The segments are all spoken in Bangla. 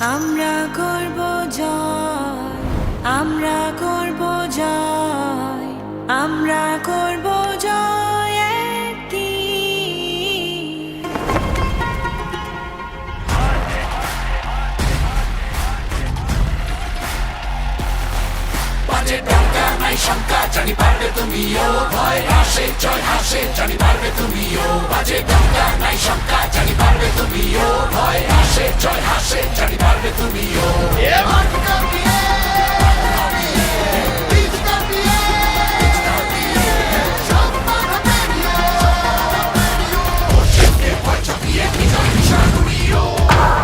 আমরা করব জয়, আমরা করব জয়, আমরা করব জয় একদিন। বাজে ডঙ্কা নাই শঙ্কা, জানি পারবে তুমিও। ভয় হাসে জয় হাসে, জানি পারবে তুমিও। বাজে ডঙ্কা নাই শঙ্কা, জানি পারবে তুমিও। ভয় হাসে জয় হাসে, জানি পারবে তুমিও। ভয় চাপিয়ে বিজয় নিশান তুমিও।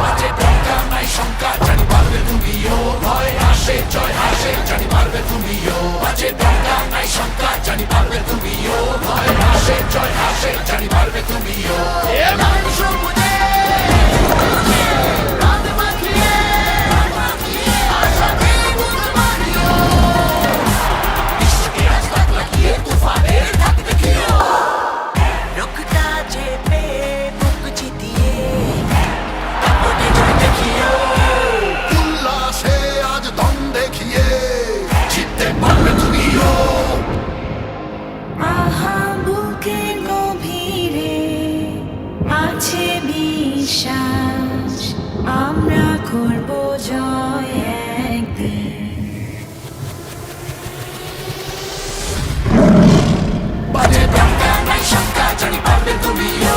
বাজে ডঙ্কা নাই শঙ্কা, জানি পারবে তুমিও। ভয় হাসে জয় হাসে, জানি পারবে তুমিও। বাজে ডঙ্কা নাই শঙ্কা, জানি পারবে তুমিও। ভয় হাসে জয় হাসে, জানি পারবে তুমিও। রুখটা চেপে বুক চিতিয়ে উল্লাসে আজ দম দেখিয়ে জিততে পারবে তুমিও। আহা বুকের গভীরে আছে বিশ্বাস, আমরা করব জয় একদিন। বাজে ডঙ্কা নাই শঙ্কা, জানি পারবে তুমিও।